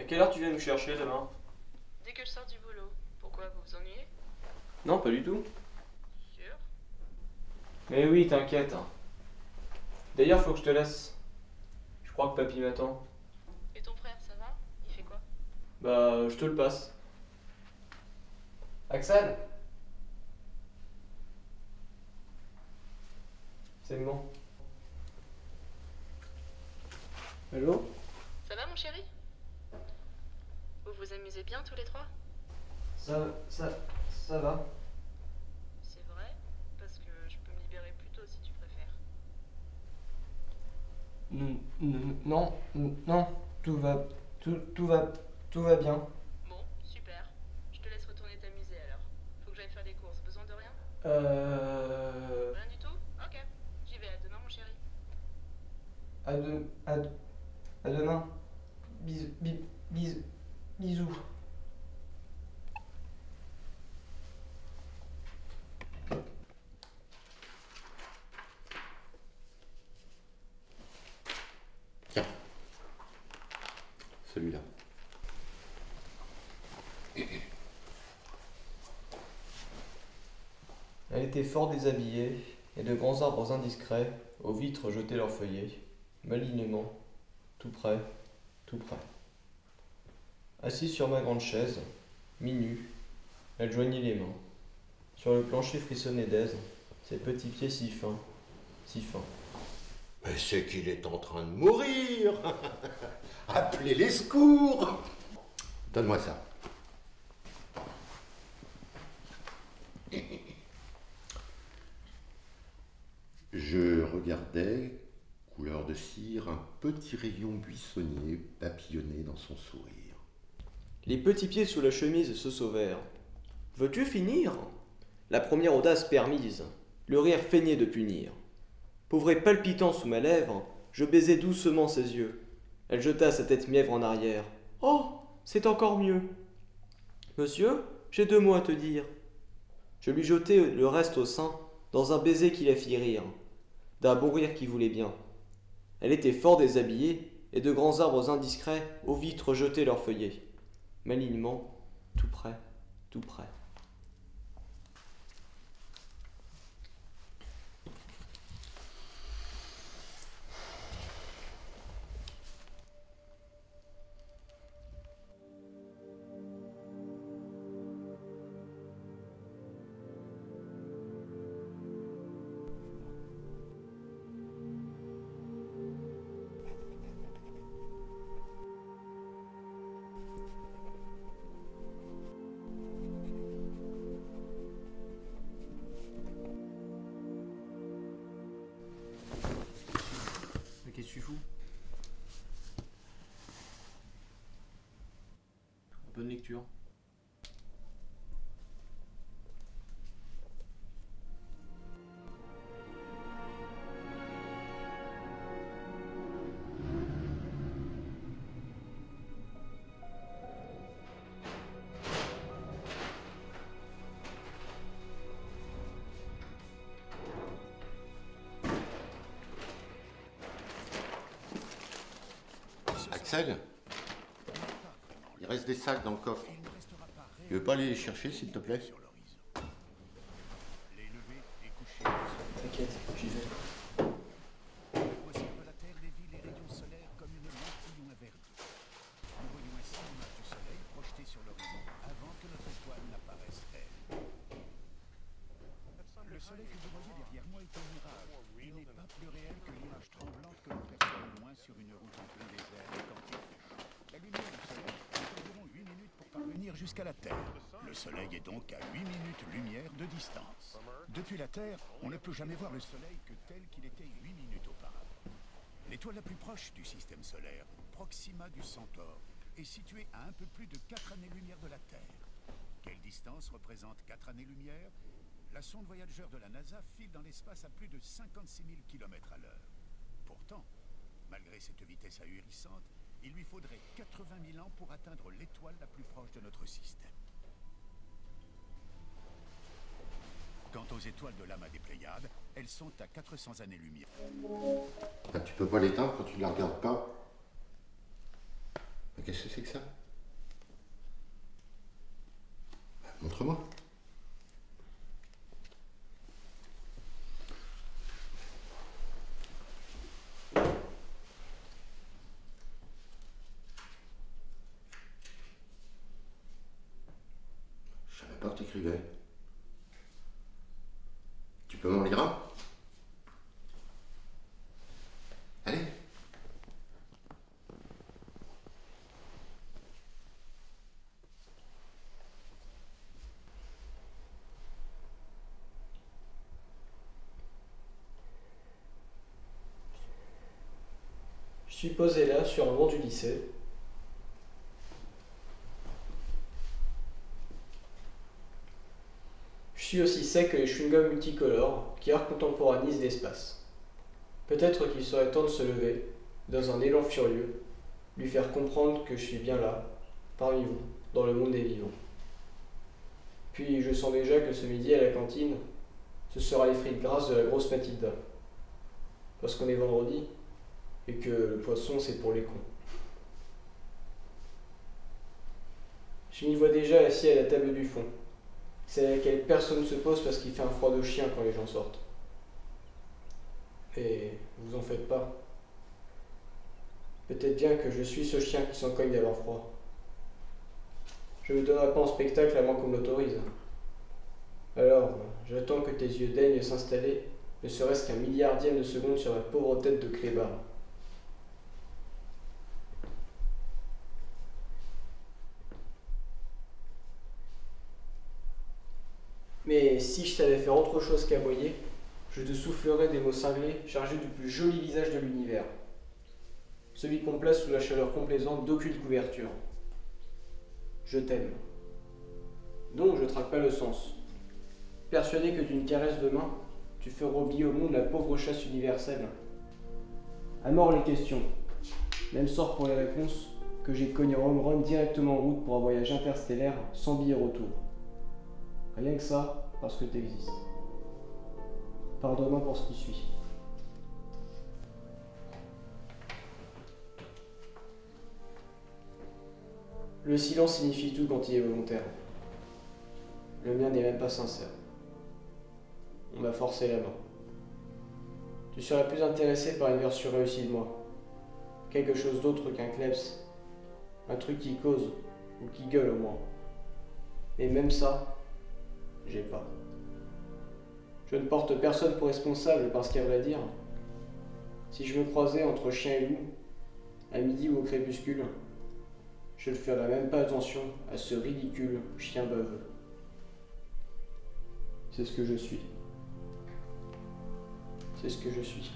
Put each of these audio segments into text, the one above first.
quelle heure tu viens nous chercher demain? Dès que je sors du boulot. Pourquoi, vous vous ennuyez? Non, pas du tout. Sûr? Mais oui, t'inquiète. D'ailleurs, faut que je te laisse. Je crois que papy m'attend. Et ton frère, ça va? Il fait quoi? Bah, je te le passe. Axel? C'est bon. Allô? Ça va, mon chéri? Vous vous amusez bien tous les trois? Ça va. C'est vrai? Parce que je peux me libérer plus tôt si tu préfères. Non, tout va bien. Bon, super. Je te laisse retourner t'amuser alors. Faut que j'aille faire des courses. Besoin de rien? Rien du tout? Ok. J'y vais. À demain, mon chéri. À, de, à, à demain. Bisous. Tiens, celui-là. Elle était fort déshabillée, et de grands arbres indiscrets, aux vitres jetaient leurs feuillets, malignement, tout près, tout près. Assise sur ma grande chaise, mi-nue, elle joignit les mains. Sur le plancher frissonnait d'aise, ses petits pieds si fins, si fins. Mais c'est qu'il est en train de mourir. Appelez les secours. Donne-moi ça. Je regardais, couleur de cire, un petit rayon buissonnier papillonner dans son sourire. Les petits pieds sous la chemise se sauvèrent. Veux-tu finir? La première audace permise, le rire feignait de punir. Pauvret palpitant sous ma lèvre, je baisai doucement ses yeux. Elle jeta sa tête mièvre en arrière. Oh, c'est encore mieux. Monsieur, j'ai 2 mots à te dire. Je lui jetai le reste au sein, dans un baiser qui la fit rire, d'un bon rire qui voulait bien. Elle était fort déshabillée, et de grands arbres indiscrets aux vitres jetaient leurs feuillets. Malignement, tout près, tout près. Mais qu'est-ce que tu fous? Bonne lecture. Axel, il reste des sacs dans le coffre. Tu veux pas aller les chercher, s'il te plaît? T'inquiète, j'y vais. Voici de la Terre dévie les rayons solaires comme une lentille invertie. Nous voyons ainsi l'image du Soleil projetée sur l'horizon avant que notre étoile n'apparaisse, elle. Le Soleil que vous voyez derrière moi est un mirage. Il n'est pas plus réel que l'image tremblante que l'on perçoit au loin sur une route en plein désert quand il fait chaud. La lumière du Soleil met environ 8 minutes pour parvenir jusqu'à la Terre. Le Soleil est donc à 8 minutes-lumière de distance. Depuis la Terre, on ne peut jamais voir le Soleil que tel qu'il était 8 minutes auparavant. L'étoile la plus proche du système solaire, Proxima du Centaure, est située à un peu plus de 4 années-lumière de la Terre. Quelle distance représente 4 années-lumière? La sonde Voyager de la NASA file dans l'espace à plus de 56 000 km à l'heure. Pourtant, malgré cette vitesse ahurissante, il lui faudrait 80 000 ans pour atteindre l'étoile la plus proche de notre système. Quant aux étoiles de l'amas des Pléiades, elles sont à 400 années-lumière. Ah, tu peux pas l'éteindre quand tu ne la regardes pas? Qu'est-ce que c'est que ça? Montre-moi. Je savais pas que t'écrivais. Tu peux m'en lire un? Allez. Je suis posé là, sur un banc du lycée. Je suis aussi sec que les chewing-gums multicolores qui art contemporanisent l'espace. Peut-être qu'il serait temps de se lever, dans un élan furieux, lui faire comprendre que je suis bien là, parmi vous, dans le monde des vivants. Puis je sens déjà que ce midi à la cantine, ce sera les frites grasses de la grosse Mathilda. Parce qu'on est vendredi, et que le poisson c'est pour les cons. Je m'y vois déjà assis à la table du fond, celle à laquelle personne ne se pose parce qu'il fait un froid de chien quand les gens sortent. Et vous en faites pas. Peut-être bien que je suis ce chien qui s'en cogne d'avoir froid. Je me donnerai pas en spectacle avant qu'on m'autorise. Alors, j'attends que tes yeux daignent s'installer, ne serait-ce qu'un milliardième de seconde sur ma pauvre tête de clébard. Mais si je savais faire autre chose qu'aboyer, je te soufflerais des mots cinglés chargés du plus joli visage de l'univers. Celui qu'on place sous la chaleur complaisante d'aucune couverture. Je t'aime. Donc je traque pas le sens. Persuadé que d'une caresse de main, tu feras oublier au monde la pauvre chasse universelle. À mort les questions. Même sort pour les réponses que j'ai cogné home run directement en route pour un voyage interstellaire sans billet retour. Rien que ça, parce que t'existes. Pardonne-moi pour ce qui suit. Le silence signifie tout quand il est volontaire. Le mien n'est même pas sincère. On m'a forcé la main. Tu serais plus intéressé par une version réussie de moi. Quelque chose d'autre qu'un kleps. Un truc qui cause, ou qui gueule au moins. Et même ça, j'ai pas. Je ne porte personne pour responsable parce qu'à vrai dire, si je me croisais entre chien et loup, à midi ou au crépuscule, je ne ferais même pas attention à ce ridicule chien baveux. C'est ce que je suis. C'est ce que je suis.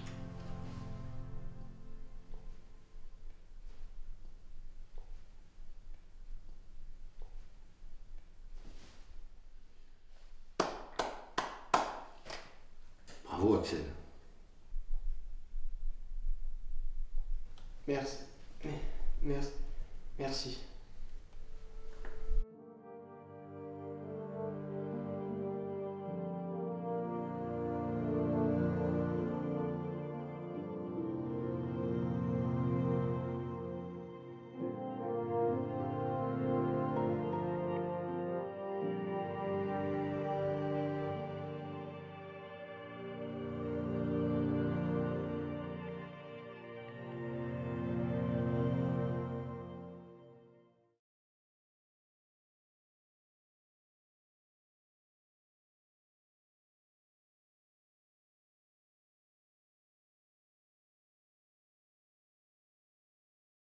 Bravo, Axel. Merci. Merci. Merci.